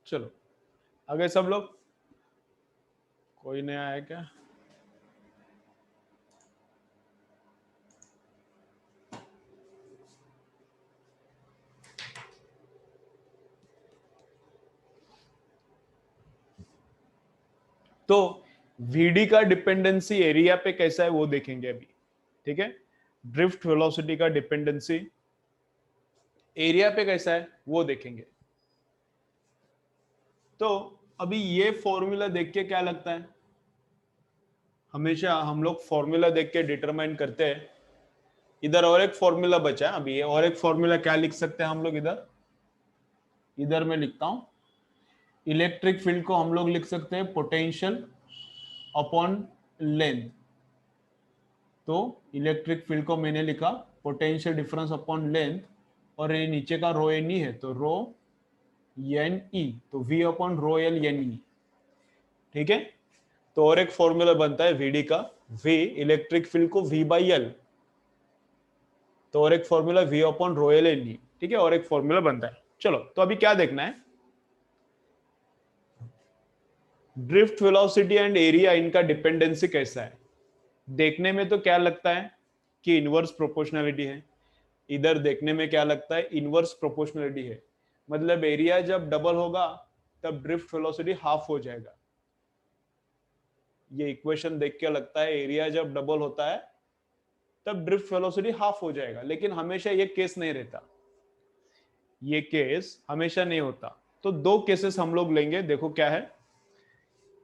चलो आगे सब लोग, कोई नया है क्या? तो वीडी का डिपेंडेंसी एरिया पे कैसा है वो देखेंगे अभी, ठीक है। ड्रिफ्ट वेलोसिटी का डिपेंडेंसी एरिया पे कैसा है वो देखेंगे। तो अभी ये फॉर्मूला देख के क्या लगता है, हमेशा हम लोग फॉर्मूला देख के डिटरमाइन करते हैं। इधर और एक फॉर्मूला बचा है, अभी ये और एक फॉर्मूला क्या लिख सकते हैं हम लोग, इधर इधर मैं लिखता हूं, इलेक्ट्रिक फील्ड को हम लोग लिख सकते हैं पोटेंशियल अपॉन लेंथ। तो इलेक्ट्रिक फील्ड को मैंने लिखा पोटेंशियल डिफरेंस अपॉन लेंथ, और ये नीचे का रो एन ई है तो रो एन ई, तो V upon rho L N E, ठीक है। तो और एक फॉर्मूला बनता है वीडी का, वी इलेक्ट्रिक फील्ड को वी बाई एल, तो और एक formula V upon rho L N E, ठीक है, और एक फॉर्मूला बनता है। चलो तो अभी क्या देखना है, ड्रिफ्ट वेलोसिटी एंड एरिया, इनका डिपेंडेंसी कैसा है। देखने में तो क्या लगता है कि इनवर्स प्रोपोर्शनलिटी है, इधर देखने में क्या लगता है इनवर्स प्रोपोर्शनलिटी है, मतलब एरिया जब डबल होगा तब ड्रिफ्ट वेलोसिटी हाफ हो जाएगा। ये इक्वेशन देख के लगता है एरिया जब डबल होता है तब ड्रिफ्ट वेलोसिटी हाफ हो जाएगा, लेकिन हमेशा ये केस नहीं रहता, ये केस हमेशा नहीं होता। तो दो केसेस हम लोग लेंगे, देखो क्या है।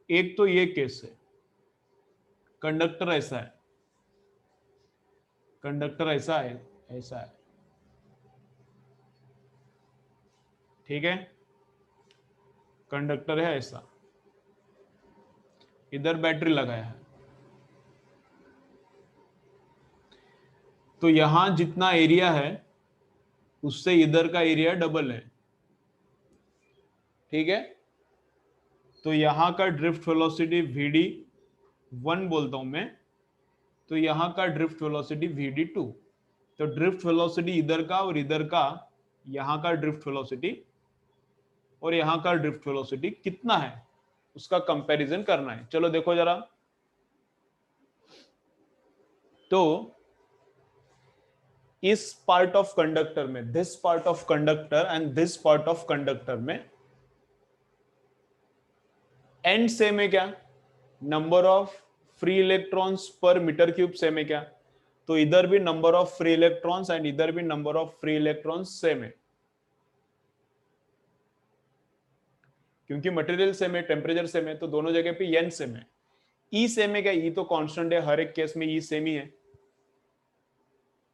एक तो ये केस है, कंडक्टर ऐसा है, कंडक्टर ऐसा है, ऐसा है, ठीक है, कंडक्टर है ऐसा, इधर बैटरी लगाया है, तो यहां जितना एरिया है उससे इधर का एरिया डबल है, ठीक है। तो यहां का ड्रिफ्ट वेलोसिटी वीडी 1 बोलता हूं मैं, तो यहां का ड्रिफ्ट वेलोसिटी वीडी 2। तो ड्रिफ्ट वेलोसिटी इधर का और इधर का, यहां का ड्रिफ्ट वेलोसिटी और यहां का ड्रिफ्ट वेलोसिटी कितना है उसका कंपैरिजन करना है। चलो देखो जरा, तो इस पार्ट ऑफ कंडक्टर में, this part of conductor and this part of conductor में एंड सेम है क्या, नंबर ऑफ फ्री इलेक्ट्रॉन्स पर मीटर क्यूब सेम है क्या, तो इधर भी number of free electrons and इधर भी number of free electrons same है, क्योंकि मटेरियल सेम है, टेम्परेचर सेम है, तो दोनों जगह पे एन सेम है। ई सेम है क्या, ई तो कांस्टेंट है, हर एक केस में ई सेम ही है।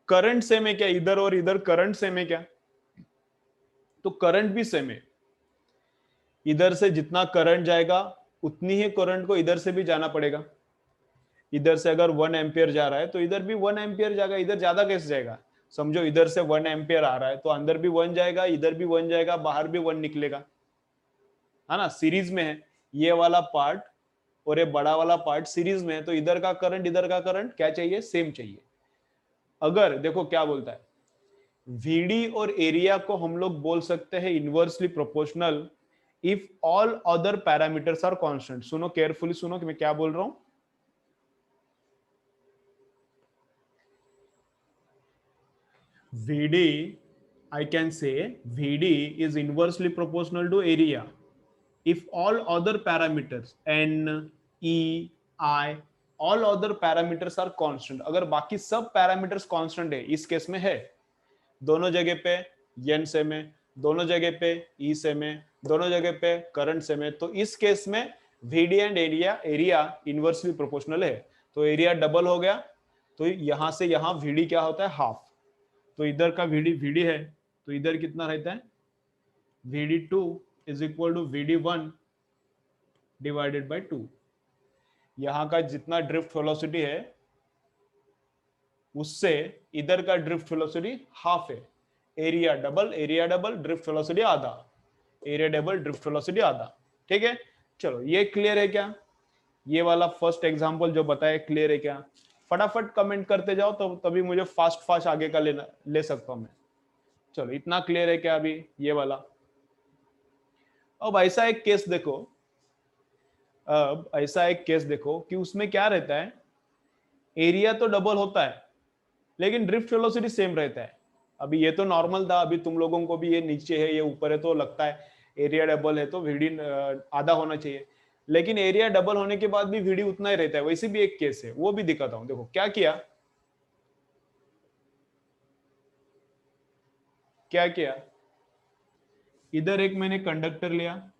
करंट सेम है क्या, इधर और इधर करंट सेम है क्या, तो करंट भी सेम है। इधर से जितना करंट जाएगा उतनी ही करंट को इधर से भी जाना पड़ेगा। इधर से अगर 1 एम्पियर जा रहा है तो इधर भी 1 एम्पियर जाएगा, इधर ज्यादा कैसे जाएगा, समझो इधर से 1 एम्पियर आ रहा है तो अंदर भी 1 जाएगा, इधर भी 1 जाएगा, बाहर भी 1 निकलेगा, है ना, सीरीज में है ये वाला पार्ट और ये बड़ा वाला पार्ट सीरीज में है, तो इधर का करंट इधर का करंट क्या चाहिए, सेम चाहिए। अगर देखो क्या बोलता है, वीडी और एरिया को हम लोग बोल सकते हैं inversely proportional if all other parameters are constant. सुनो केयरफुली, सुनो कि मैं क्या बोल रहा हूं। VD, I can say VD is inversely proportional to area if all other parameters N, E, I, all other parameters are constant। अगर बाकी सब पैरामीटर्स कांस्टेंट है, इस केस में है, दोनों जगह पे n सेम है, दोनों जगह पे E सेम है, दोनों जगह पे करंट सेम है, तो इस केस में VD and area inversely proportional है। तो एरिया डबल हो गया, तो यहां से यहां VD क्या होता है, हाफ। तो इधर का VD है तो इधर कितना रहता है, VD2 is equal to VD1 divided by 2। यहां का जितना ड्रिफ्ट वेलोसिटी है उससे इधर का ड्रिफ्ट वेलोसिटी हाफ है। एरिया डबल ड्रिफ्ट वेलोसिटी आधा, एरिया डबल ड्रिफ्ट वेलोसिटी आधा। ठीक है, चलो ये क्लियर है क्या? ये वाला फर्स्ट एग्जांपल जो बताया क्लियर है क्या? फटाफट कमेंट करते जाओ तो तभी मुझे फास्ट फास्ट आगे का ले सकता हूं मैं। चलो इतना क्लियर है क्या अभी ये वाला? अब ऐसा एक केस देखो, अब ऐसा एक केस देखो कि उसमें क्या रहता है, एरिया तो डबल होता है लेकिन ड्रिफ्ट वेलोसिटी सेम रहता है। अभी ये तो नॉर्मल था, अभी तुम लोगों को भी ये नीचे है ये ऊपर है तो लगता है एरिया डबल है तो VD आधा होना चाहिए, लेकिन एरिया डबल होने के बाद भी VD उतना ही रहता है। वैसे भी एक केस है, वो भी दिखाता हूं। देखो क्या किया, क्या किया, इधर एक मैंने कंडक्टर लिया,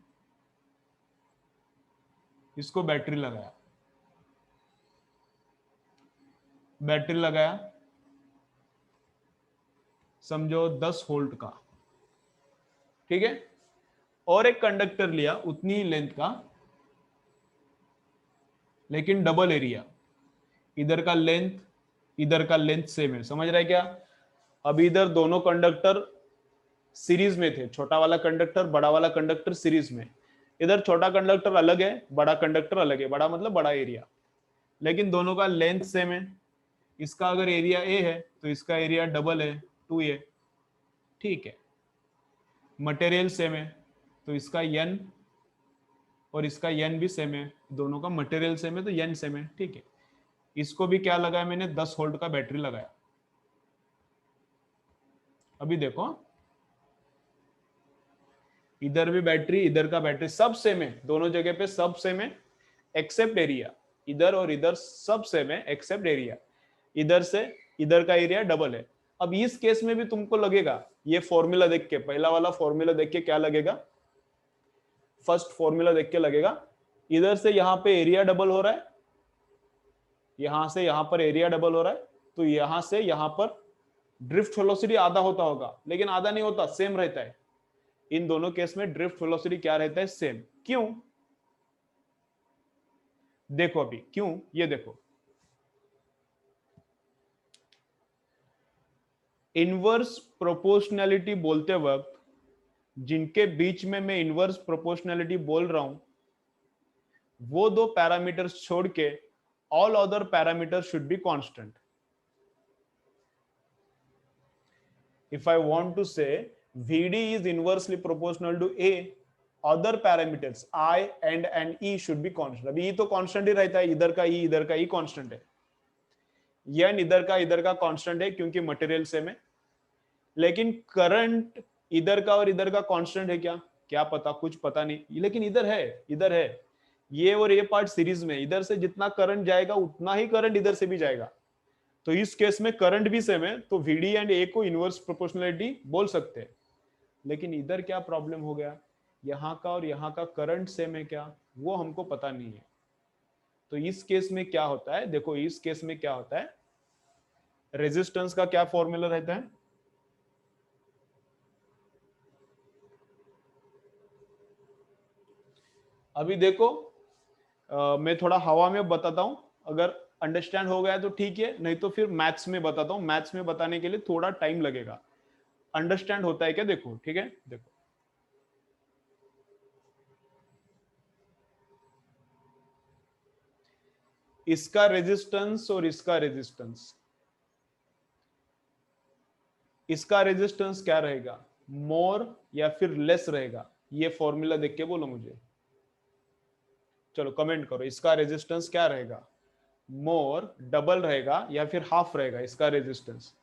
इसको बैटरी लगाया, बैटरी लगाया समझो 10 वोल्ट का, ठीक है, और एक कंडक्टर लिया उतनी ही लेंथ का लेकिन डबल एरिया, इधर का लेंथ सेम है। समझ रहे क्या? अब इधर दोनों कंडक्टर सीरीज में थे, छोटा वाला कंडक्टर बड़ा वाला कंडक्टर सीरीज में, इधर छोटा कंडक्टर अलग है बड़ा कंडक्टर अलग है, बड़ा मतलब बड़ा एरिया, लेकिन दोनों का लेंथ सेम है। इसका अगर एरिया ए है तो इसका एरिया डबल है 2a, ठीक है। मटेरियल सेम है तो इसका n और इसका n भी सेम है, दोनों का मटेरियल सेम है तो n सेम है, ठीक है। इसको भी क्या लगाया मैंने, 10 वोल्ट का बैटरी लगाया। अभी देखो इधर भी बैटरी इधर का बैटरी सब सेम है, दोनों जगह पे सब सेम है एक्सेप्ट एरिया, इधर और इधर सब सेम है एक्सेप्ट एरिया, इधर से इधर का एरिया डबल है। अब इस केस में भी तुमको लगेगा, ये फॉर्मूला देख के, पहला वाला फॉर्मूला देख के क्या लगेगा, फर्स्ट फॉर्मूला देख के लगेगा इधर से यहां पे एरिया डबल हो रहा है, यहां से यहां पर एरिया डबल हो रहा है, तो यहां से यहां पर ड्रिफ्ट वेलोसिटी आधा होता होगा, लेकिन आधा नहीं होता, सेम रहता है। इन दोनों केस में ड्रिफ्ट वेलोसिटी क्या रहता है, सेम। क्यों? देखो अभी क्यों, ये देखो, इनवर्स प्रोपोर्शनैलिटी बोलते वक्त जिनके बीच में मैं इनवर्स प्रोपोर्शनैलिटी बोल रहा हूं वो दो पैरामीटर्स छोड़ के all other parameters should be constant. If I want to say VD is inversely proportional to A, other parameters I and E should be constant। अभी E तो कांस्टेंट ही रहता है, इधर का E इधर का E कांस्टेंट है, n इधर का कांस्टेंट है क्योंकि मटेरियल सेम है, लेकिन करंट इधर का और इधर का कांस्टेंट है क्या, क्या पता, कुछ पता नहीं, लेकिन इधर है ये और ये पार्ट सीरीज में, इधर से जितना करंट जाएगा उतना ही करंट इधर से भी जाएगा, तो इस केस में करंट भी सेम है तो VD एंड A को इनवर्स प्रोपोर्शनलिटी बोल सकते हैं। लेकिन इधर क्या प्रॉब्लम हो गया, यहां का और यहां का करंट सेम है क्या, वो हमको पता नहीं है। तो इस केस में क्या होता है, देखो इस केस में क्या होता है, रेजिस्टेंस का क्या फॉर्मूला रहता है, अभी देखो मैं थोड़ा हवा में बताता हूं, अगर अंडरस्टैंड हो गया तो ठीक है, नहीं तो फिर मैथ्स में बताता हूं, मैथ्स में बताने के लिए थोड़ा टाइम लगेगा। अंडरस्टैंड होता है क्या, देखो, ठीक है, देखो इसका रेजिस्टेंस और इसका रेजिस्टेंस, इसका रेजिस्टेंस क्या रहेगा, मोर या फिर लेस रहेगा, ये फॉर्मूला देख के बोलो मुझे, चलो कमेंट करो, इसका रेजिस्टेंस क्या रहेगा, मोर डबल रहेगा या फिर हाफ रहेगा इसका resistance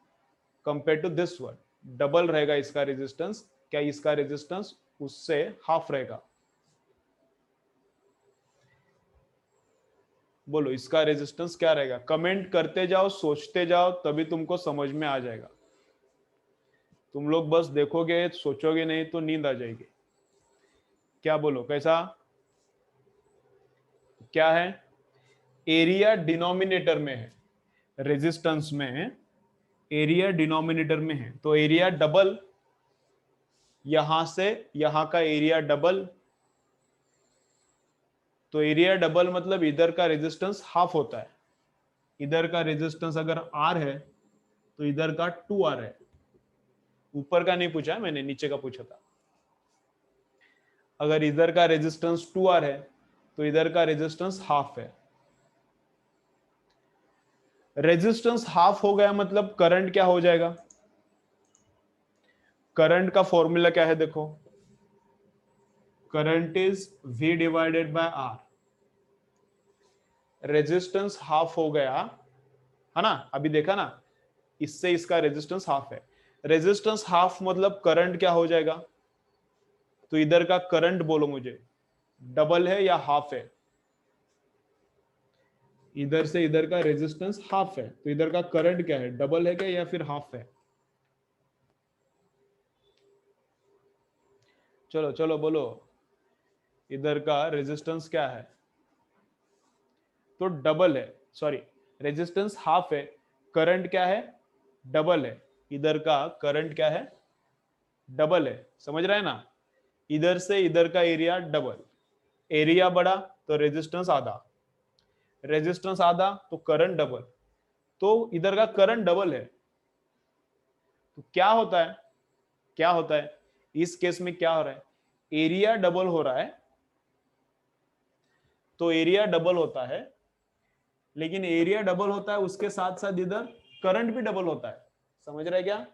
compare to this one, double रहेगा इसका रेजिस्टेंस, क्या इसका रेजिस्टेंस उससे हाफ रहेगा, बोलो इसका रेजिस्टेंस क्या रहेगा, कमेंट करते जाओ सोचते जाओ तभी तुमको समझ में आ जाएगा, तुम लोग बस देखोगे सोचोगे नहीं तो नींद आ जाएगी। क्या बोलो, कैसा, क्या है, एरिया डिनोमिनेटर में है, रेजिस्टेंस में एरिया डिनोमिनेटर में है तो एरिया डबल यहां से यहां का एरिया डबल, तो एरिया डबल मतलब इधर का रेजिस्टेंस हाफ होता है। इधर का रेजिस्टेंस अगर आर है तो इधर का 2R है। ऊपर का नहीं पूछा मैंने, नीचे का पूछा था। अगर इधर का रेजिस्टेंस 2R है तो इधर का रेजिस्टेंस हाफ है। रेजिस्टेंस हाफ हो गया मतलब करंट क्या हो जाएगा? करंट का फॉर्मूला क्या है देखो, current is V divided by R। Resistance half हो गया है ना, अभी देखा ना, इससे इसका रेजिस्टेंस हाफ है। रेजिस्टेंस हाफ मतलब करंट क्या हो जाएगा? तो इधर का करंट बोलो मुझे, डबल है या हाफ है? इधर से इधर का रेजिस्टेंस हाफ है, तो इधर का करंट क्या है? डबल है क्या या फिर हाफ है? चलो चलो बोलो, इधर का रेजिस्टेंस क्या है? तो डबल है, सॉरी, रेजिस्टेंस हाफ है, करंट क्या है? डबल है। इधर का करंट क्या है? डबल है। समझ रहे हैं ना? इधर से इधर का एरिया डबल, एरिया बढ़ा तो रेजिस्टेंस आधा, रेजिस्टेंस आधा तो करंट डबल, तो इधर का करंट डबल है। तो क्या होता है, क्या होता है इस केस में? क्या हो रहा है? एरिया डबल हो रहा है, तो एरिया डबल होता है, लेकिन एरिया डबल होता है उसके साथ साथ इधर करंट भी डबल होता है। समझ रहे क्या?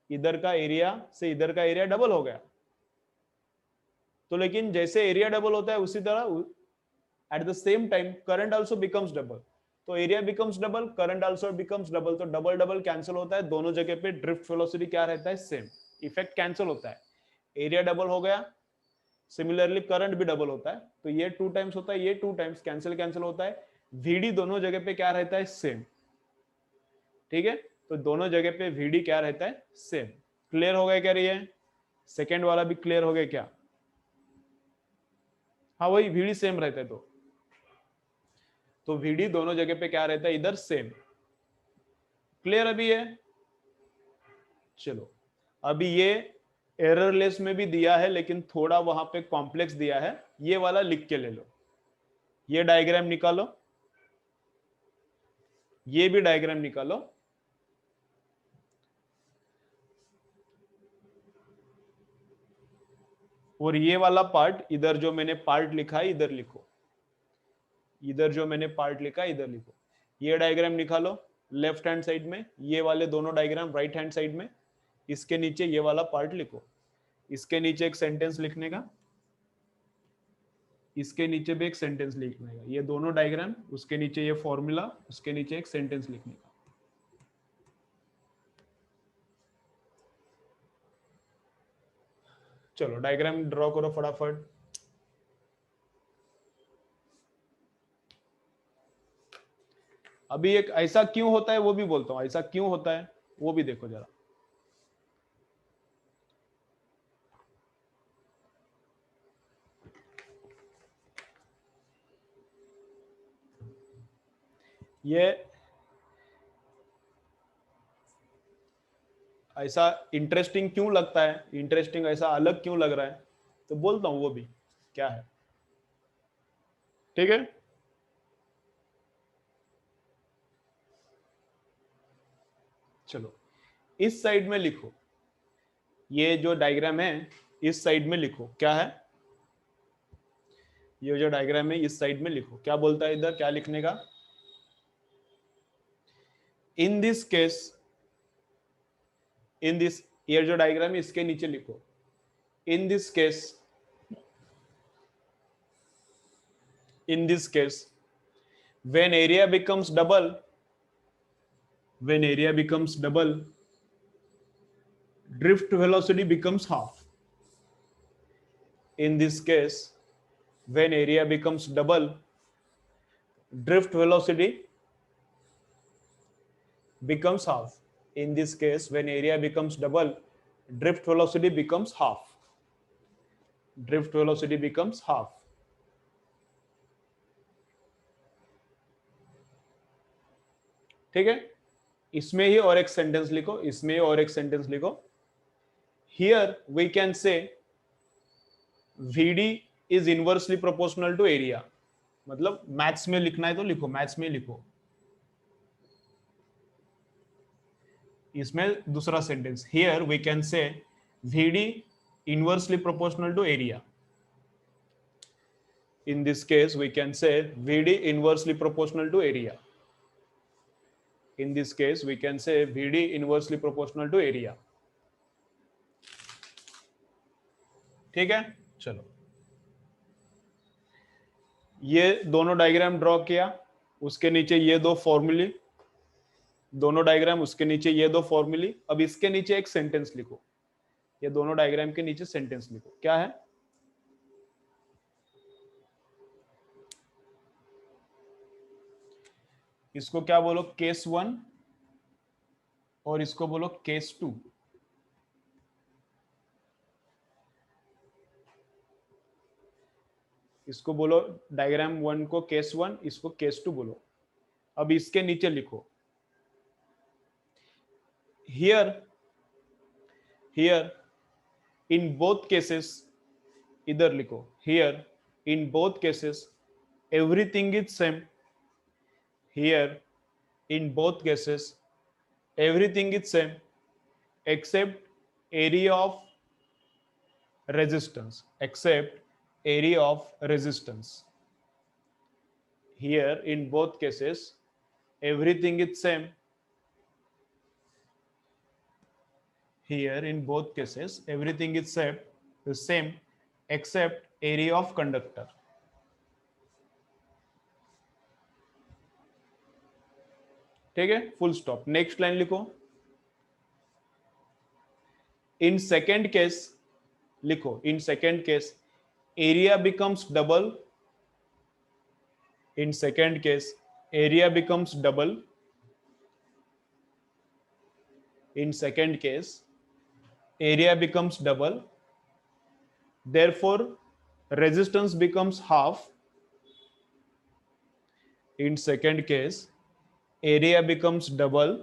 इधर का एरिया से इधर का एरिया डबल हो गया, तो लेकिन जैसे एरिया डबल होता है उसी तरह at the same time current also becomes double. तो area becomes double, current also becomes double, तो डबल डबल कैंसिल होता है, दोनों जगह पे ड्रिफ्ट वेलोसिटी क्या रहता है? सेम। इफेक्ट कैंसिल होता है, एरिया डबल हो गया, सिमिलरली करंट भी डबल होता है, तो ये 2 टाइम्स होता है, ये 2 टाइम्स कैंसिल कैंसिल होता है, VD दोनों जगह पे क्या रहता है? सेम। ठीक है, तो दोनों जगह पे VD क्या रहता है? सेम। क्लियर हो गया क्या? रही है सेकेंड वाला भी क्लियर हो गया क्या? हाँ वही VD सेम रहता है, तो VD दोनों जगह पे क्या रहता है? इधर सेम। क्लियर अभी है? चलो, अभी ये एररलेस में भी दिया है लेकिन थोड़ा वहां पे कॉम्प्लेक्स दिया है, ये वाला लिख के ले लो। ये डायग्राम निकालो, ये भी डायग्राम निकालो, और ये वाला पार्ट इधर जो मैंने पार्ट लिखा है इधर लिखो, इधर जो मैंने पार्ट लिखा है इधर लिखो। ये डायग्राम निकालो लेफ्ट हैंड साइड में, ये वाले दोनों डायग्राम राइट हैंड साइड में, इसके नीचे ये वाला पार्ट लिखो, इसके नीचे एक सेंटेंस लिखने का, इसके नीचे भी एक सेंटेंस लिखने का, ये दोनों डायग्राम, उसके नीचे ये फॉर्मूला, उसके नीचे एक सेंटेंस लिखने का। चलो डायग्राम ड्रॉ करो फटाफट। अभी एक ऐसा क्यों होता है वो भी बोलता हूं, ऐसा क्यों होता है वो भी देखो जरा। ये ऐसा इंटरेस्टिंग क्यों लगता है, इंटरेस्टिंग ऐसा अलग क्यों लग रहा है, तो बोलता हूं वो भी क्या है। ठीक है, चलो इस साइड में लिखो, ये जो डायग्राम है इस साइड में लिखो, क्या है ये जो डायग्राम है इस साइड में लिखो, क्या बोलता है इधर, क्या लिखने का? In this case, in this, ये जो डायग्राम है इसके नीचे लिखो, in this case, in this case when area becomes double, when area becomes double, drift velocity becomes half. In this case when area becomes double, drift velocity becomes half. In this case when area becomes double, drift velocity becomes half, drift velocity becomes half. ठीक है, इसमें ही और एक sentence लिखो, इसमें ही और एक sentence लिखो, here we can say VD is inversely proportional to area. मतलब मैथ्स में लिखना है तो लिखो, मैथ्स में लिखो. इसमें दूसरा sentence, here we can say VD inversely proportional to area. In this case we can say VD inversely proportional to area. In this case we can say VD inversely proportional to area. ठीक है, चलो ये दोनों diagram draw किया, उसके नीचे ये दो फॉर्मूले, दोनों डायग्राम, उसके नीचे ये दो फॉर्मूले. अब इसके नीचे एक सेंटेंस लिखो, ये दोनों डायग्राम के नीचे सेंटेंस लिखो. क्या है? इसको क्या बोलो? केस 1 और इसको बोलो केस 2. इसको बोलो डायग्राम 1 को केस 1, इसको केस 2 बोलो. अब इसके नीचे लिखो here in both cases, इधर लिखो here in both cases everything is same. Here in both cases everything is same except area of resistance, except area of resistance. Here in both cases everything is same. Here in both cases everything is same except area of conductor. ठीक है, full stop. Next line लिखो. In second case लिखो, in second case area becomes double. In second case area becomes double. In second case area becomes double, therefore resistance becomes half. In second case area becomes double,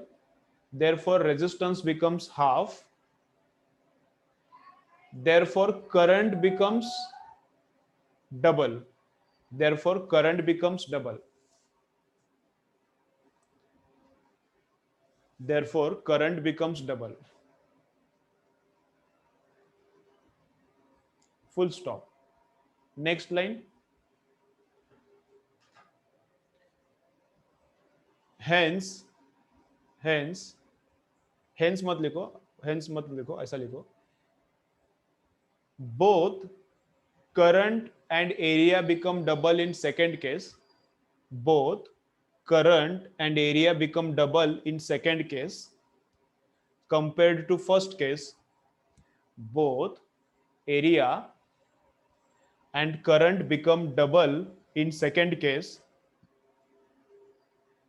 therefore resistance becomes half, therefore current becomes double. Therefore current becomes double. Therefore current becomes double. Full stop. Next line. Hence मत लिखो, hence मत लिखो, ऐसा लिखो. Both current and area become double in second case. Both current and area become double in second case compared to first case. Both area and current become double in second case.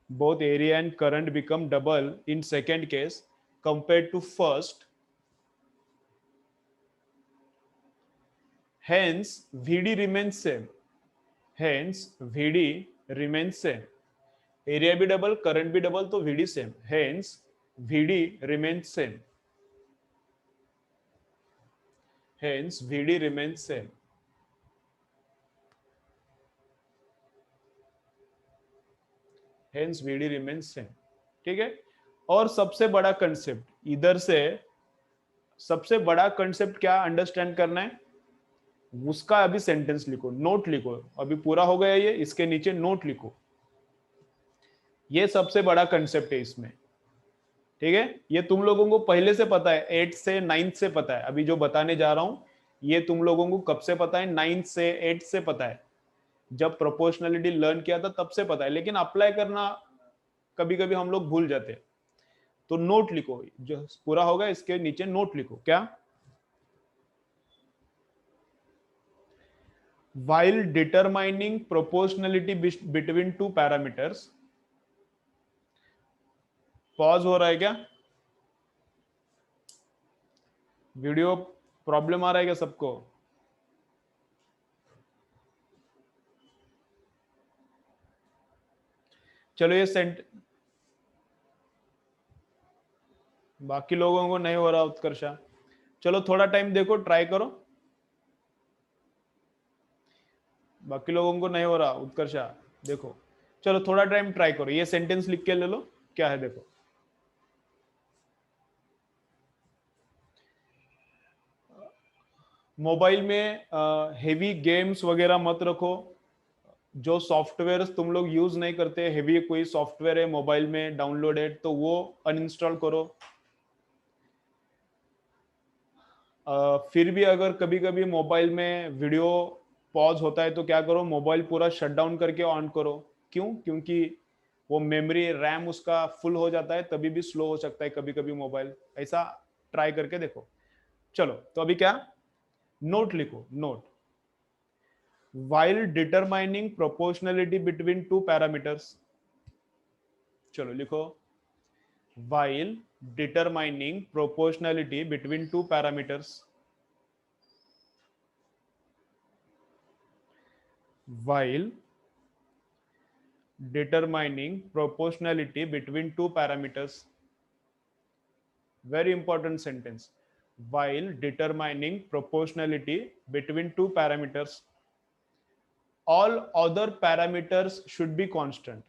Both area and current become double in second case compared to first. Hence VD remains same. Hence VD remains same. Area भी double, current भी double, तो VD same. Hence VD remains same. Hence VD remains same. Hence VD remains same. ठीक है. और सबसे बड़ा concept इधर से, सबसे बड़ा कंसेप्ट क्या अंडरस्टैंड करना है, उसका अभी सेंटेंस लिखो, नोट लिखो. अभी पूरा हो गया ये, इसके नीचे नोट लिखो. ये सबसे बड़ा कंसेप्ट है इसमें. ठीक है, ये तुम लोगों को पहले से पता है, 8 से 9 से पता है. अभी जो बताने जा रहा हूं ये तुम लोगों को कब से पता है? 9 से 8 से पता है. जब प्रोपोर्शनलिटी लर्न किया था तब से पता है, लेकिन अप्लाई करना कभी कभी हम लोग भूल जाते हैं. तो नोट लिखो, जो पूरा होगा इसके नीचे नोट लिखो. क्या? While determining proportionality between two parameters. Pause हो रहा है क्या? वीडियो प्रॉब्लम आ रहा है क्या सबको? चलो ये बाकी लोगों को नहीं हो रहा उत्कर्षा. चलो थोड़ा टाइम देखो, ट्राई करो। बाकी लोगों को नहीं हो रहा, उत्कर्षा देखो। चलो थोड़ा टाइम ट्राई करो, ये सेंटेंस लिख के ले लो, क्या है देखो। मोबाइल में हेवी गेम्स वगैरह मत रखो। जो सॉफ्टवेयर तुम लोग यूज नहीं करते, हेवी कोई सॉफ्टवेयर है मोबाइल में डाउनलोडेड, तो वो अनइंस्टॉल करो। फिर भी अगर कभी कभी मोबाइल में वीडियो पॉज होता है तो क्या करो, मोबाइल पूरा शट डाउन करके ऑन करो। क्यों? क्योंकि वो मेमोरी रैम उसका फुल हो जाता है, तभी भी स्लो हो सकता है कभी कभी मोबाइल। ऐसा ट्राई करके देखो। चलो तो अभी क्या, नोट लिखो, note. while determining proportionality between two parameters, चलो लिखो, while determining proportionality between two parameters, while determining proportionality between two parameters, very important sentence, while determining proportionality between two parameters, all other parameters should be constant.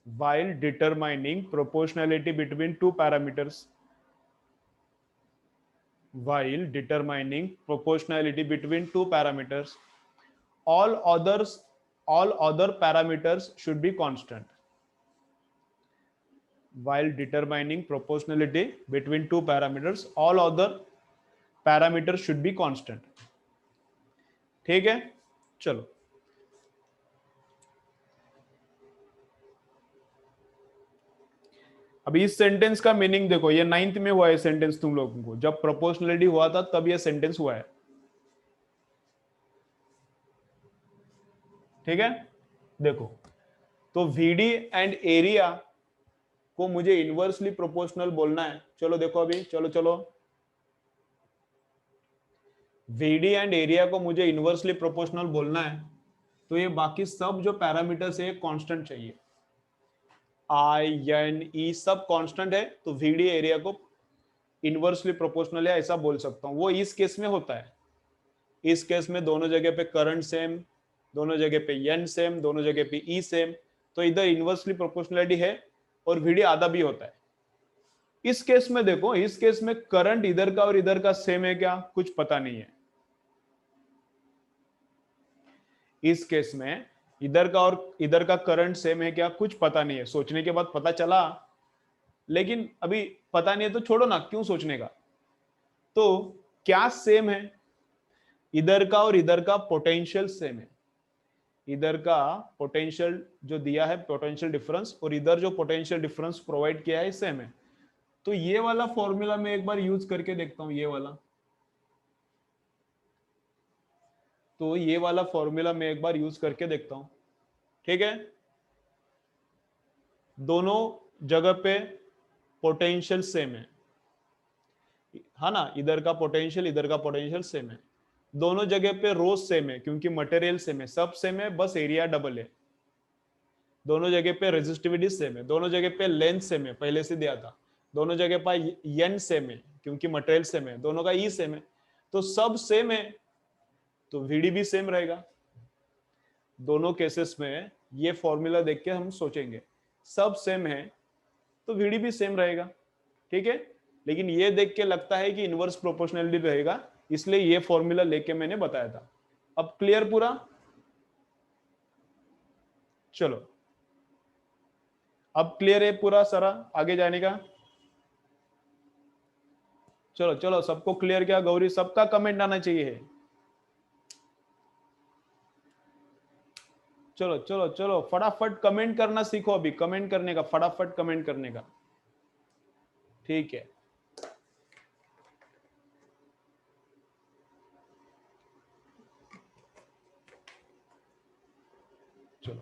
While determining proportionality between two parameters, while determining proportionality between two parameters, all other parameters should be constant. While determining proportionality between two parameters, all other parameters should be constant. ठीक है, चलो। अभी इस sentence का meaning देखो, ये 9th में हुआ है सेंटेंस तुम लोगों को, जब प्रोपोर्शनलिटी हुआ था तब ये सेंटेंस हुआ है। ठीक है, देखो, तो वीडी एंड एरिया को मुझे इनवर्सली प्रोपोर्शनल बोलना है। चलो देखो अभी, चलो चलो, वीडी एंड एरिया को मुझे इनवर्सली प्रोपोर्शनल बोलना है, तो ये बाकी सब जो पैरामीटर्स है कांस्टेंट चाहिए। आई एन ई सब कांस्टेंट है, तो वीडी एरिया को इनवर्सली प्रोपोर्शनल है ऐसा बोल सकता हूं। वो इस केस में होता है, इस केस में दोनों जगह पे करंट सेम, दोनों जगह पे एन सेम, दोनों जगह पे ई सेम, तो इधर इनवर्सली प्रोपोर्शनलिटी है और वीडी आधा भी होता है। इस केस में देखो, इस केस में करंट इधर का और इधर का सेम है क्या, कुछ पता नहीं है। इस केस में इधर का और इधर का करंट सेम है क्या, कुछ पता नहीं है। सोचने के बाद पता चला, लेकिन अभी पता नहीं है तो छोड़ो ना, क्यों सोचने का। तो क्या सेम है, इधर का और इधर का पोटेंशियल सेम है। इधर का पोटेंशियल जो दिया है, पोटेंशियल डिफरेंस, और इधर जो पोटेंशियल डिफरेंस प्रोवाइड किया है सेम है। तो ये वाला फॉर्मूला मैं एक बार यूज करके देखता हूं, ये वाला। तो ये वाला फॉर्मूला मैं एक बार यूज करके देखता हूं। ठीक है, दोनों जगह पे पोटेंशियल सेम है, हाँ ना, इधर का पोटेंशियल इधर का पोटेंशियल सेम है। दोनों जगह पे रोज सेम है क्योंकि मटेरियल सेम है, सब सेम है, बस एरिया डबल है। दोनों जगह पे रेजिस्टिविटी सेम है, दोनों जगह पे लेंथ सेम है, पहले से दिया था। दोनों जगह पर एन सेम है क्योंकि मटेरियल सेम है, दोनों का ई सेम है, तो सब सेम है, तो वीडी भी सेम रहेगा। दोनों केसेस में ये फॉर्मूला देख के हम सोचेंगे, सब सेम है तो वीडी भी सेम रहेगा। ठीक है, लेकिन ये देख के लगता है कि इनवर्स प्रोपोर्शनलिटी रहेगा, इसलिए ये फॉर्मूला लेके मैंने बताया था। अब क्लियर पूरा? चलो, अब क्लियर है पूरा सारा आगे जाने का? चलो चलो, सबको क्लियर क्या गौरी? सबका कमेंट आना चाहिए। चलो चलो चलो, फटाफट कमेंट करना सीखो, अभी कमेंट करने का, फटाफट कमेंट करने का। ठीक है, चलो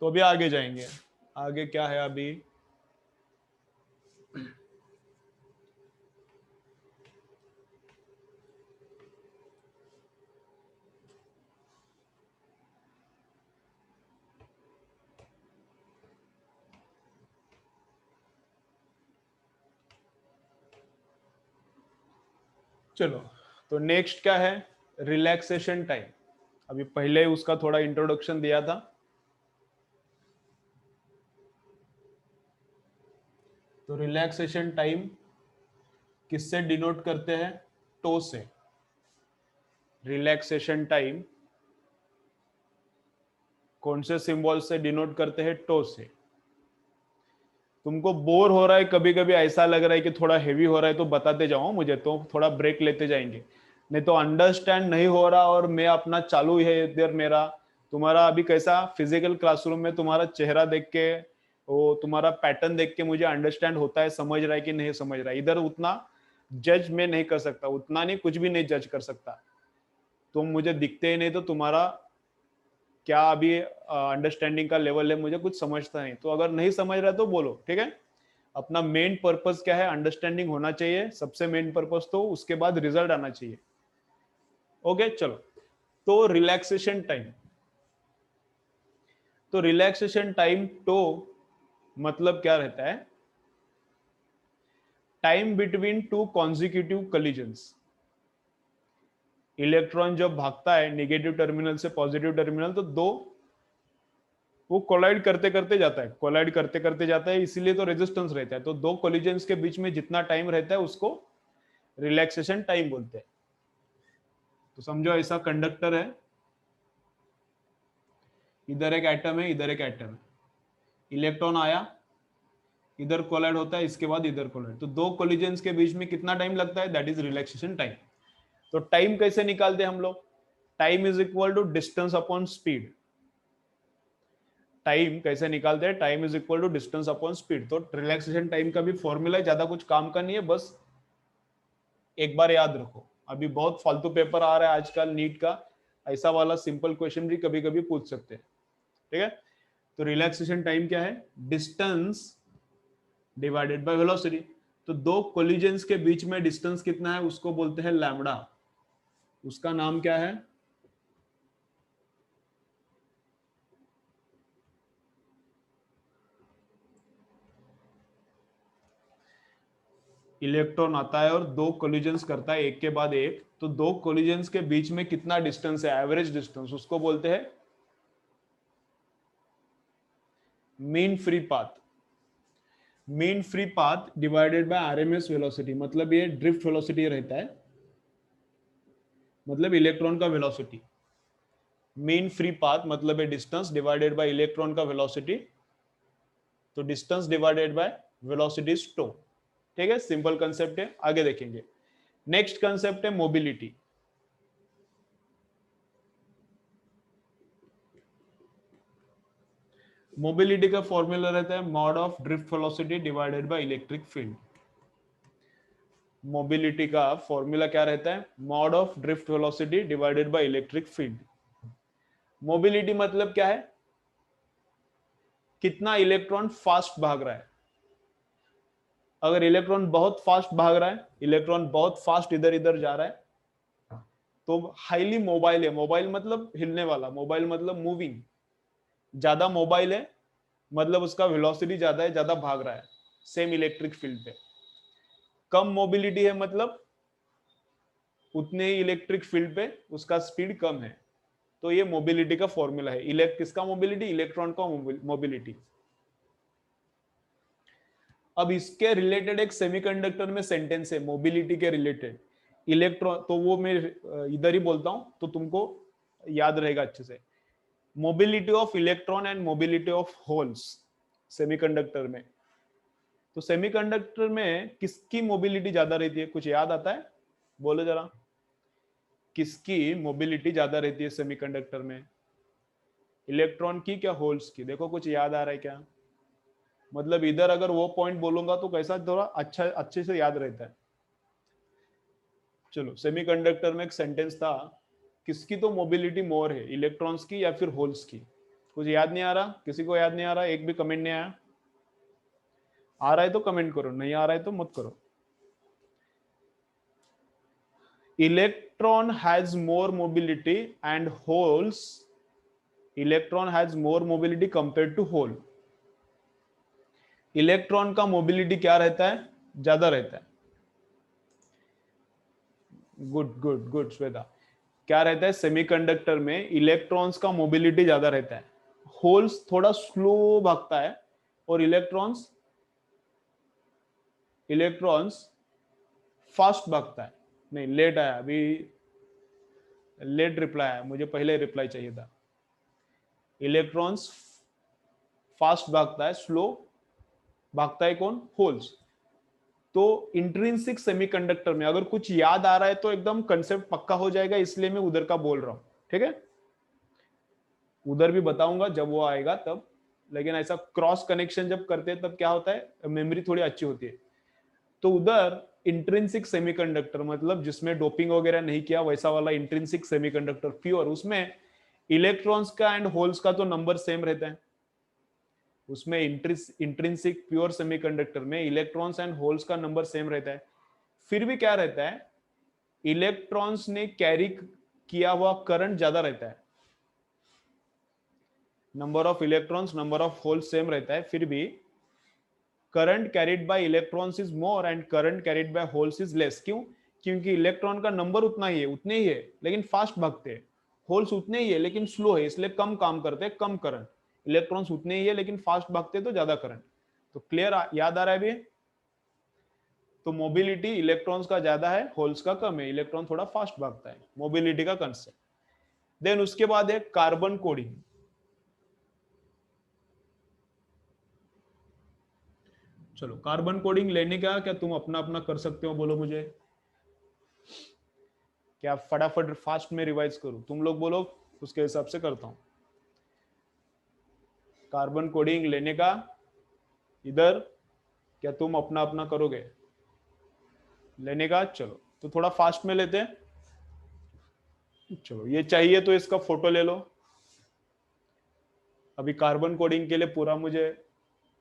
तो अभी आगे जाएंगे। आगे क्या है अभी? चलो, तो नेक्स्ट क्या है, रिलैक्सेशन टाइम। अभी पहले उसका थोड़ा इंट्रोडक्शन दिया था। तो रिलैक्सेशन टाइम किससे डिनोट करते हैं, टो से। रिलैक्सेशन टाइम कौन से सिंबल से डिनोट करते हैं, टो से। तुमको बोर हो रहा है, कभी कभी ऐसा लग रहा है कि थोड़ा हेवी हो रहा है, तो बताते जाओ मुझे, तो थोड़ा ब्रेक लेते जाएंगे। नहीं तो अंडरस्टैंड नहीं हो रहा और मैं अपना चालू है इधर मेरा, तुम्हारा अभी कैसा फिजिकल क्लासरूम में तुम्हारा चेहरा देख के, वो तुम्हारा पैटर्न देख के मुझे अंडरस्टैंड होता है, समझ रहा है कि नहीं समझ रहा है। इधर उतना जज मैं नहीं कर सकता, उतना नहीं, कुछ भी नहीं जज कर सकता। तुम मुझे दिखते ही नहीं, तो तुम्हारा क्या अभी अंडरस्टैंडिंग का लेवल है मुझे कुछ समझता नहीं। तो अगर नहीं समझ रहा तो बोलो, ठीक है। अपना मेन पर्पस क्या है, अंडरस्टैंडिंग होना चाहिए सबसे मेन पर्पस, तो उसके बाद रिजल्ट आना चाहिए। ओके चलो, तो रिलैक्सेशन टाइम। तो रिलैक्सेशन टाइम तो मतलब क्या रहता है, time between two consecutive collisions. Electron जब भागता है नेगेटिव टर्मिनल से पॉजिटिव टर्मिनल, तो दो वो कोलाइड करते करते जाता है, कोलाइड करते करते जाता है, इसीलिए तो रेजिस्टेंस रहता है। तो दो कोलिजन्स के बीच में जितना टाइम रहता है उसको रिलैक्सेशन टाइम बोलते हैं। तो समझो ऐसा कंडक्टर है, इधर एक एटम है, इधर एक एटम है, इलेक्ट्रॉन आया, इधर कोलाइड होता है, इसके बाद इधर कोलाइड, तो दो कोलिजन्स के बीच में कितना टाइम लगता है, दैट इज रिलैक्सेशन टाइम। तो टाइम कैसे निकालते हैं हम लोग, time is equal to distance upon speed. Time कैसे निकालते हैं, time is equal to distance upon speed. तो रिलैक्सेशन टाइम का भी फॉर्मूला है, ज्यादा कुछ काम का नहीं है, बस एक बार याद रखो। अभी बहुत फालतू पेपर आ रहा है आजकल नीट का, ऐसा वाला सिंपल क्वेश्चन भी कभी कभी पूछ सकते हैं, ठीक है। तो रिलैक्सेशन टाइम क्या है, डिस्टेंस डिवाइडेड बाय वेलोसिटी। तो दो कोलिजन्स के बीच में डिस्टेंस कितना है, उसको बोलते हैं लैम्बडा। उसका नाम क्या है, इलेक्ट्रॉन आता है और दो कोलिजन्स करता है एक के बाद एक, तो दो कोलिजन्स के बीच में कितना डिस्टेंस है, एवरेज डिस्टेंस, उसको बोलते हैं mean free path. Mean free path divided by RMS velocity, मतलब ये ड्रिफ्ट वेलोसिटी रहता है, मतलब इलेक्ट्रॉन का वेलोसिटी। मीन फ्री पाथ मतलब है डिस्टेंस डिवाइडेड बाय इलेक्ट्रॉन का वेलोसिटी, तो distance divided by velocity is tau. ठीक है, सिंपल कंसेप्ट है, आगे देखेंगे। नेक्स्ट कंसेप्ट है मोबिलिटी। मोबिलिटी का फॉर्मूला रहता है mod of drift velocity divided by electric field. Mobility का फॉर्मूला क्या रहता है, mod of drift velocity divided by electric field. Mobility मतलब क्या है, कितना इलेक्ट्रॉन फास्ट भाग रहा है। अगर इलेक्ट्रॉन बहुत फास्ट भाग रहा है, इलेक्ट्रॉन बहुत फास्ट इधर इधर जा रहा है, तो हाईली मोबाइल है। मोबाइल मतलब हिलने वाला, मोबाइल मतलब मूविंग, ज्यादा मोबाइल है मतलब उसका वेलोसिटी ज्यादा है, ज्यादा भाग रहा है सेम इलेक्ट्रिक फील्ड पे। कम मोबिलिटी है मतलब उतने ही इलेक्ट्रिक फील्ड पे उसका स्पीड कम है। तो ये मोबिलिटी का फॉर्मूला है। किसका मोबिलिटी, इलेक्ट्रॉन का मोबिलिटी। अब इसके रिलेटेड एक सेमीकंडक्टर में सेंटेंस है मोबिलिटी के रिलेटेड, इलेक्ट्रॉन, तो वो मैं इधर ही बोलता हूं तो तुमको याद रहेगा अच्छे से। Mobility of electron and mobility of holes semiconductor में। तो सेमीकंडक्टर में किसकी मोबिलिटी ज्यादा रहती है, कुछ याद आता है, बोलो जरा, किसकी मोबिलिटी ज्यादा रहती है सेमीकंडक्टर में, इलेक्ट्रॉन की क्या होल्स की, देखो कुछ याद आ रहा है क्या। मतलब इधर अगर वो पॉइंट बोलूंगा तो कैसा थोड़ा अच्छा अच्छे से याद रहता है। चलो, सेमीकंडक्टर में एक सेंटेंस था, किसकी तो मोबिलिटी मोर है, इलेक्ट्रॉन्स की या फिर होल्स की। कुछ याद नहीं आ रहा, किसी को याद नहीं आ रहा, एक भी कमेंट नहीं आया। आ रहा है तो कमेंट करो, नहीं आ रहा है तो मत करो। Electron has more mobility and holes, electron has more mobility compare to hole. Electron का मोबिलिटी क्या रहता है, ज्यादा रहता है। Good good good Shweta. क्या रहता है सेमीकंडक्टर में, इलेक्ट्रॉन्स का मोबिलिटी ज्यादा रहता है, होल्स थोड़ा स्लो भागता है, और इलेक्ट्रॉन्स इलेक्ट्रॉन्स फास्ट भागता है। नहीं, लेट आया अभी, लेट रिप्लाई आया, मुझे पहले रिप्लाई चाहिए था। इलेक्ट्रॉन्स फास्ट भागता है, स्लो भागता है कौन, होल्स। तो इंट्रिंसिक सेमीकंडक्टर में अगर कुछ याद आ रहा है तो एकदम कंसेप्ट पक्का हो जाएगा, इसलिए मैं उधर का बोल रहा हूं, ठीक है। उधर भी बताऊंगा जब वो आएगा तब, लेकिन ऐसा क्रॉस कनेक्शन जब करते हैं तब क्या होता है, मेमोरी थोड़ी अच्छी होती है। तो उधर इंट्रिंसिक सेमीकंडक्टर मतलब जिसमें डोपिंग वगैरह नहीं किया, वैसा वाला इंट्रिंसिक सेमीकंडक्टर प्योर, उसमें इलेक्ट्रॉन्स का एंड होल्स का तो नंबर सेम रहता है। उसमें इंट्रिंसिक प्योर सेमीकंडक्टर में इलेक्ट्रॉन्स एंड होल्स का नंबर सेम रहता है। फिर भी क्या रहता है, इलेक्ट्रॉन्स ने कैरी किया हुआ करंट ज्यादा रहता है। Number of electrons, number of holes same रहता है, फिर भी current carried by electrons is more and current carried by holes is less. क्यों? क्योंकि इलेक्ट्रॉन का नंबर उतना ही है, उतने ही है, लेकिन फास्ट भागते हैं। होल्स उतने ही है लेकिन स्लो है, इसलिए कम काम करते हैं, कम करंट। इलेक्ट्रॉन्स उतने ही है लेकिन फास्ट भागते हैं तो ज्यादा करंट। तो क्लियर, याद आ रहा है अभी? तो मोबिलिटी इलेक्ट्रॉन्स का ज्यादा है, होल्स का कम है, इलेक्ट्रॉन थोड़ा फास्ट भागता है, मोबिलिटी का कंसेप्ट। देन उसके बाद है कार्बन कोडिंग। चलो, कार्बन कोडिंग लेने का क्या तुम अपना अपना कर सकते हो, बोलो मुझे। क्या फटाफट फास्ट में रिवाइज करूं, तुम लोग बोलो, उसके हिसाब से करता हूं। कार्बन कोडिंग लेने का इधर, क्या तुम अपना अपना करोगे लेने का? चलो तो थोड़ा फास्ट में लेते हैं। चलो, ये चाहिए तो इसका फोटो ले लो। अभी कार्बन कोडिंग के लिए पूरा मुझे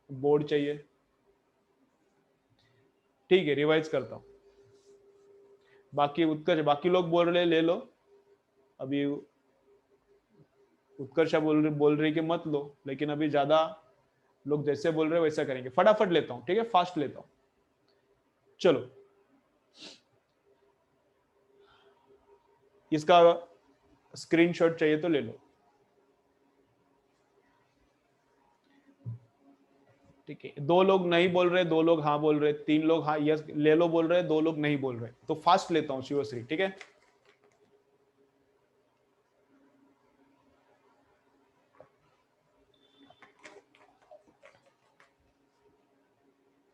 बोर्ड चाहिए। ठीक है, रिवाइज करता हूं। बाकी उत्कर्ष, बाकी लोग बोल रहे ले लो। अभी उत्कर्षा बोल रही कि मत लो, लेकिन अभी ज्यादा लोग जैसे बोल रहे वैसा करेंगे। फटाफट लेता हूं, ठीक है, फास्ट लेता हूं। चलो, इसका स्क्रीनशॉट चाहिए तो ले लो। ठीक है, दो लोग नहीं बोल रहे, दो लोग हाँ बोल रहे, तीन लोग हाँ यस ले लो बोल रहे, दो लोग नहीं बोल रहे, तो फास्ट लेता हूं शिवश्री, ठीक है।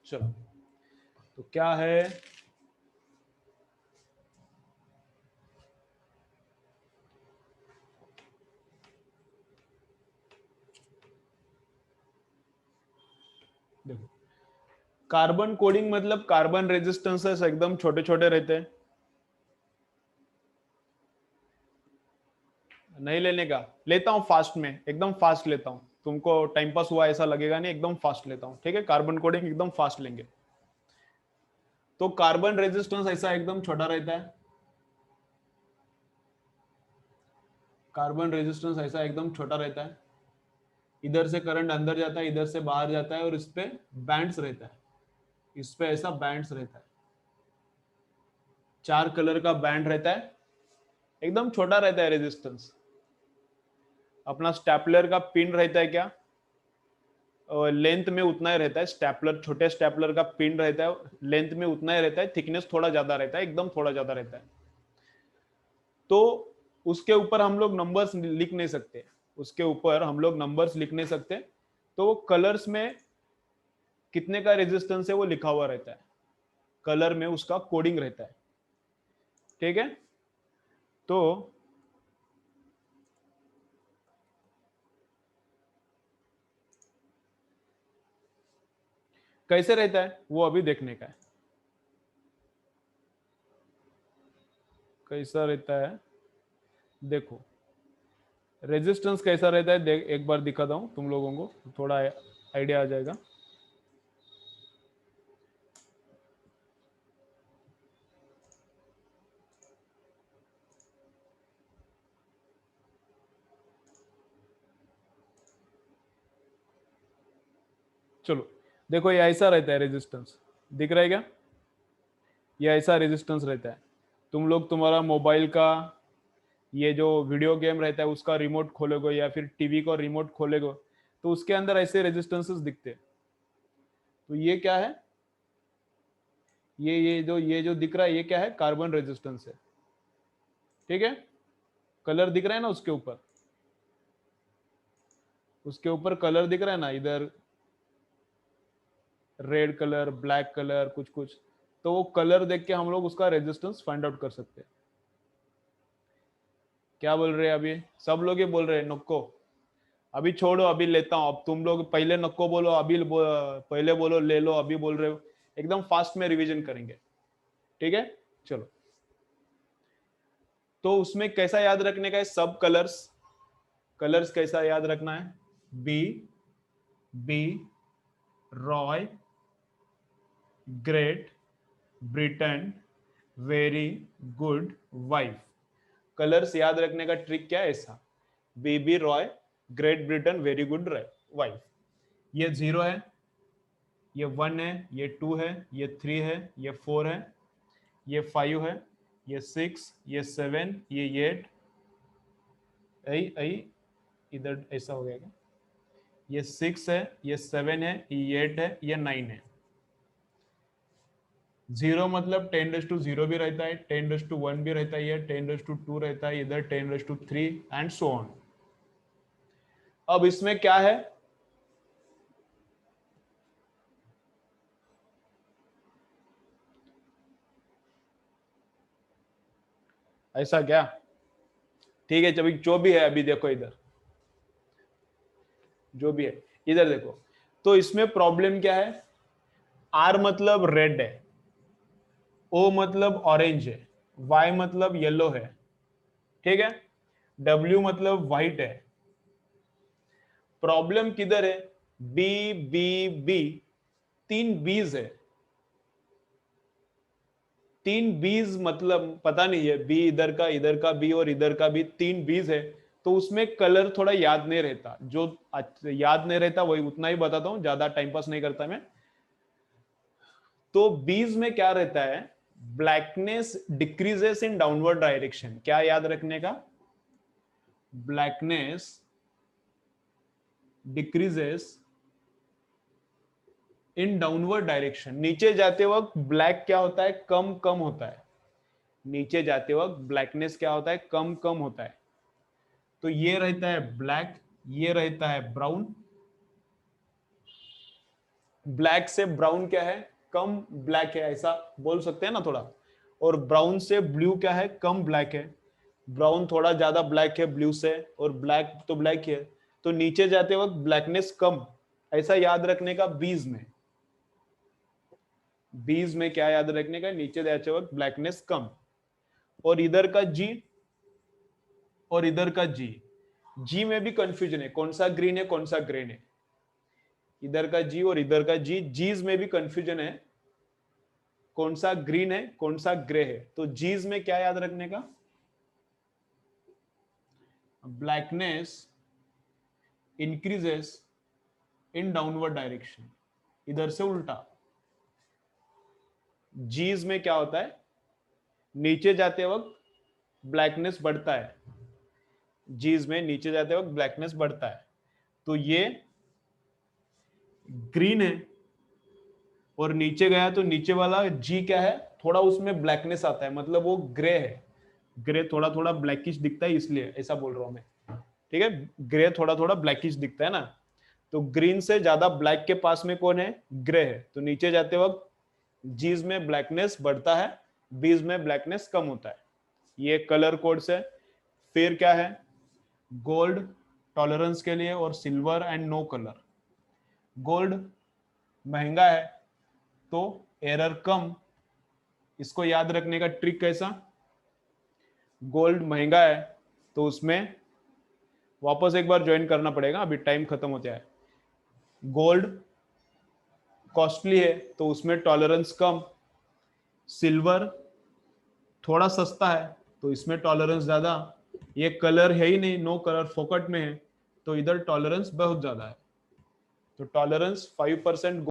चलो, तो क्या है, देखो, कार्बन कोडिंग मतलब कार्बन रेजिस्टेंसेस एकदम छोटे छोटे रहते हैं। नहीं लेने का, लेता हूं फास्ट में, एकदम फास्ट लेता हूं, तुमको टाइम पास हुआ ऐसा लगेगा नहीं, एकदम फास्ट लेता हूं, ठीक है। कार्बन कोडिंग एकदम फास्ट लेंगे। तो कार्बन रेजिस्टेंस ऐसा एकदम छोटा रहता है, कार्बन रेजिस्टेंस ऐसा एकदम छोटा रहता है। इधर से करंट अंदर जाता है, इधर से बाहर जाता है, और इस पे बैंड्स रहता है, इस पे ऐसा बैंड्स रहता है, चार कलर का बैंड रहता है, एकदम छोटा रहता है रेजिस्टेंस। अपना स्टेपलर का पिन रहता है क्या, लेंथ में उतना ही रहता है, स्टेपलर, छोटे स्टेपलर का पिन रहता है, लेंथ में उतना ही रहता है, थिकनेस थोड़ा ज्यादा रहता है, एकदम थोड़ा ज्यादा रहता है। तो उसके ऊपर हम लोग नंबर्स लिख नहीं सकते, उसके ऊपर हम लोग नंबर्स लिख नहीं सकते। तो वो कलर्स में कितने का रेजिस्टेंस है वो लिखा हुआ रहता है, कलर में उसका कोडिंग रहता है, ठीक है। तो कैसे रहता है वो अभी देखने का है, कैसा रहता है देखो। रेजिस्टेंस कैसा रहता है देख, एक बार दिखाता हूं तुम लोगों को, थोड़ा आइडिया आ जाएगा। चलो देखो, ये ऐसा रहता है रेजिस्टेंस, दिख रहा है क्या, ये ऐसा रेजिस्टेंस रहता है। तुम लोग तुम्हारा मोबाइल का ये जो वीडियो गेम रहता है उसका रिमोट खोलोगे या फिर टीवी का रिमोट खोलोगे तो उसके अंदर ऐसे रेजिस्टेंसेस दिखते हैं। तो ये क्या है, ये जो दिख रहा है ये क्या है, कार्बन रेजिस्टेंस है। ठीक है, कलर दिख रहा है ना उसके ऊपर, उसके ऊपर कलर दिख रहा है ना, इधर रेड कलर, ब्लैक कलर, कुछ कुछ। तो वो कलर देख के हम लोग उसका रेजिस्टेंस फाइंड आउट कर सकते हैं। क्या बोल रहे हैं अभी सब लोग, ये बोल रहे हैं नक्को। अभी छोड़ो, अभी लेता हूं। अब तुम लोग पहले नक्को बोलो, पहले बोलो ले लो, अभी बोल रहे हो। एकदम फास्ट में रिवीजन करेंगे, ठीक है। चलो, तो उसमें कैसा याद रखने का है, सब कलर्स। कलर्स कैसा याद रखना है, B, B, Roy, great, Britain, very good, wife. Colours याद रखने का ट्रिक क्या है, ऐसा, B Roy, great Britain, very good wife. ये 0 है, ये 1 है, ये 2 है, ये 3 है, ये 4 है, ये 5 है, ये 6, ये 7, ये 8। आई आई इधर ऐसा हो गया क्या, ये 6 है, ये 7 है, ये 8 है, ये 9 है। 0 मतलब 10⁻0 भी रहता है, 10⁻1 भी रहता है, 10⁻2 रहता है, इधर 10⁻3 एंड सो ऑन। अब इसमें क्या है, ऐसा क्या, ठीक है। जब जो भी है, अभी देखो इधर जो भी है, इधर देखो। तो इसमें प्रॉब्लम क्या है, आर मतलब रेड है, ओ मतलब ऑरेंज है, वाई मतलब येलो है, ठीक है, डब्ल्यू मतलब व्हाइट है। प्रॉब्लम किधर है, बी, बी, बी, 3 बीज है। 3 बीज मतलब पता नहीं है, बी इधर का बी और इधर का भी 3 बीज है। तो उसमें कलर थोड़ा याद नहीं रहता, जो याद नहीं रहता वही उतना ही बताता हूं, ज्यादा टाइम पास नहीं करता मैं। तो बीज में क्या रहता है, blackness decreases in downward direction. क्या याद रखने का, blackness decreases in downward direction. नीचे जाते वक्त ब्लैक क्या होता है, कम कम होता है। नीचे जाते वक्त ब्लैकनेस क्या होता है, कम कम होता है। तो ये रहता है ब्लैक, ये रहता है ब्राउन। ब्लैक से ब्राउन क्या है, कम ब्लैक है, ऐसा बोल सकते हैं ना थोड़ा। और ब्राउन से ब्लू क्या है, कम ब्लैक है। ब्राउन थोड़ा ज्यादा ब्लैक है ब्लू से, और ब्लैक तो ब्लैक ही है। तो नीचे जाते वक्त ब्लैकनेस कम, ऐसा याद रखने का बीज में। बीज में क्या याद रखने का, नीचे जाते वक्त ब्लैकनेस कम। और इधर का जी और इधर का जी, जी में भी कंफ्यूजन है, कौन सा ग्रीन है कौन सा ग्रेन है। इधर का जी और इधर का जी, जीज में भी कंफ्यूजन है, कौन सा ग्रीन है कौन सा ग्रे है। तो जीज में क्या याद रखने का, blackness increases in downward direction, इधर से उल्टा। जीज में क्या होता है, नीचे जाते वक्त ब्लैकनेस बढ़ता है। जीज में नीचे जाते वक्त ब्लैकनेस बढ़ता है। तो ये ग्रीन है, और नीचे गया तो नीचे वाला जी क्या है, थोड़ा उसमें ब्लैकनेस आता है, मतलब वो ग्रे है। ग्रे थोड़ा थोड़ा ब्लैकिश दिखता है, इसलिए ऐसा बोल रहा हूं मैं, ठीक है। ग्रे थोड़ा थोड़ा ब्लैकिश दिखता है ना। तो ग्रीन से ज्यादा ब्लैक के पास में कौन है, ग्रे है। तो नीचे जाते वक्त जीज में ब्लैकनेस बढ़ता है, बीज में ब्लैकनेस कम होता है। ये कलर कोड से। फिर क्या है, गोल्ड टॉलरेंस के लिए, और silver and no colour. Gold महंगा है तो एरर कम। इसको याद रखने का ट्रिक कैसा, गोल्ड महंगा है तो उसमें वापस एक बार ज्वाइन करना पड़ेगा, अभी टाइम खत्म होता है। गोल्ड कॉस्टली है तो उसमें टॉलरेंस कम। सिल्वर थोड़ा सस्ता है तो इसमें टॉलरेंस ज्यादा। ये कलर है ही नहीं, नो कलर फोकट में है, तो इधर टॉलरेंस बहुत ज्यादा है। तो टॉलरेंस 5%